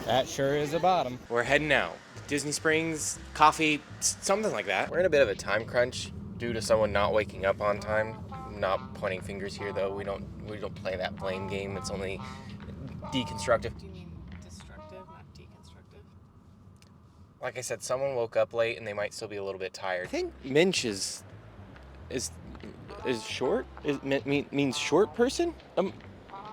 That sure is a bottom. We're heading out. Disney Springs, coffee, something like that. We're in a bit of a time crunch due to someone not waking up on time. Not pointing fingers here though. We don't play that blame game. It's only deconstructive. Do you mean destructive, not deconstructive? Like I said, someone woke up late and they might still be a little bit tired. I think Minch is short. Means short person.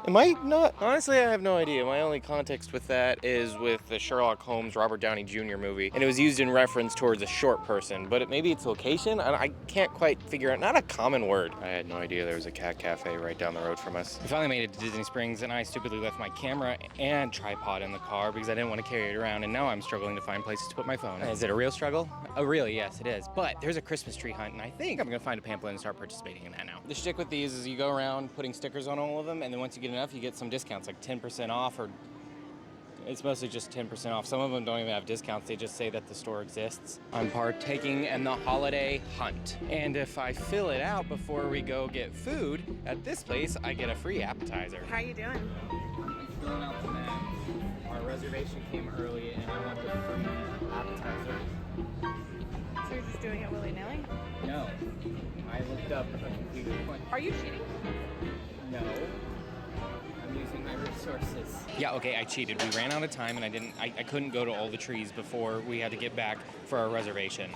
Am I not? Honestly, I have no idea. My only context with that is with the Sherlock Holmes Robert Downey Jr. movie, and it was used in reference towards a short person, but maybe it's location? I can't quite figure out. Not a common word. I had no idea there was a cat cafe right down the road from us. We finally made it to Disney Springs, and I stupidly left my camera and tripod in the car because I didn't want to carry it around, and now I'm struggling to find places to put my phone. Is it a real struggle? Oh, really? Yes, it is. But there's a Christmas tree hunt, and I think I'm gonna find a pamphlet and start participating in that now. The shtick with these is you go around putting stickers on all of them, and then once you get enough, you get some discounts, like 10% off, or it's mostly just 10% off. Some of them don't even have discounts, they just say that the store exists. I'm partaking in the holiday hunt, and if I fill it out before we go get food at this place, I get a free appetizer. How you doing? I'm filling out the map. Our reservation came early, and I want the free appetizer. So you're just doing it willy-nilly? No, I looked up a completely point. Are you cheating? No. I'm using my resources. Yeah, okay, I cheated. We ran out of time and I couldn't go to all the trees before we had to get back for our reservation.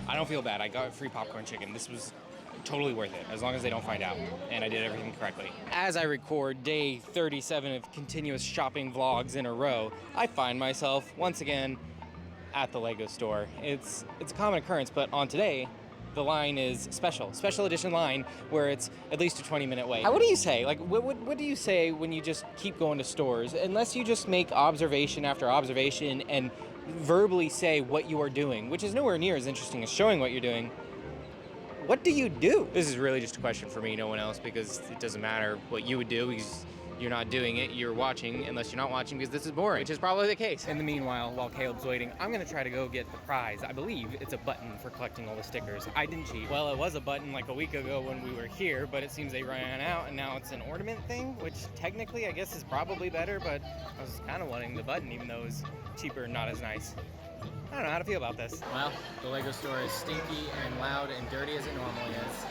I don't feel bad. I got free popcorn chicken. This was totally worth it, as long as they don't find out. And I did everything correctly. As I record day 37 of continuous shopping vlogs in a row, I find myself once again at the Lego store. It's a common occurrence, but on today, the line is special edition line, where it's at least a 20-minute wait. What do you say? Like, what do you say when you just keep going to stores? Unless you just make observation after observation and verbally say what you are doing, which is nowhere near as interesting as showing what you're doing. What do you do? This is really just a question for me, no one else, because it doesn't matter what you would do, because you're not doing it, you're watching, unless you're not watching because this is boring, which is probably the case. In the meanwhile, while Caleb's waiting, I'm gonna try to go get the prize. I believe it's a button for collecting all the stickers. I didn't cheat. Well, it was a button like a week ago when we were here, but it seems they ran out, and now it's an ornament thing, which technically I guess is probably better, but I was kind of wanting the button, even though it was cheaper and not as nice. I don't know how to feel about this. Well, the Lego store is stinky and loud and dirty as it normally is.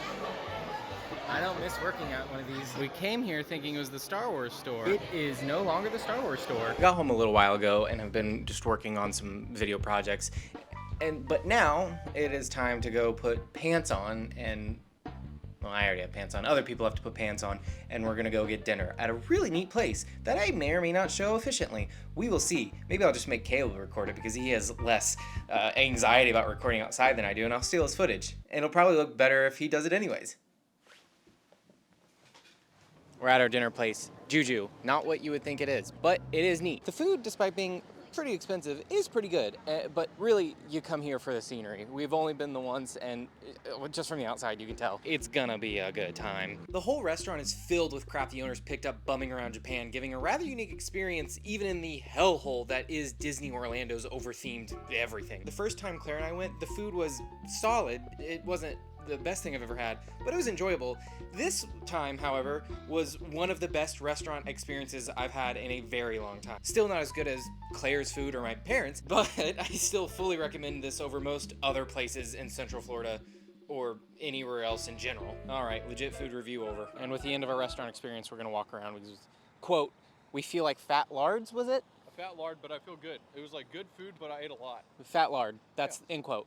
I don't miss working at one of these. We came here thinking it was the Star Wars store. It is no longer the Star Wars store. I got home a little while ago and have been just working on some video projects. But now it is time to go put pants on and, well, I already have pants on. Other people have to put pants on, and we're gonna go get dinner at a really neat place that I may or may not show efficiently. We will see. Maybe I'll just make Caleb record it because he has less anxiety about recording outside than I do, and I'll steal his footage. And it'll probably look better if he does it anyways. We're at our dinner place, Juju. Not what you would think it is, but it is neat. The food, despite being pretty expensive, is pretty good, but really, you come here for the scenery. We've only been the once, and just from the outside, you can tell it's gonna be a good time. The whole restaurant is filled with crap the owners picked up bumming around Japan, giving a rather unique experience even in the hellhole that is Disney Orlando's over-themed everything. The first time Claire and I went, the food was solid. It wasn't the best thing I've ever had, but it was enjoyable. This time, however, was one of the best restaurant experiences I've had in a very long time. Still not as good as Claire's food or my parents', but I still fully recommend this over most other places in Central Florida or anywhere else in general. All right, legit food review over. And with the end of our restaurant experience, we're gonna walk around because, quote, we feel like fat lards, was it? A fat lard, but I feel good. It was like good food, but I ate a lot. Fat lard, that's end quote.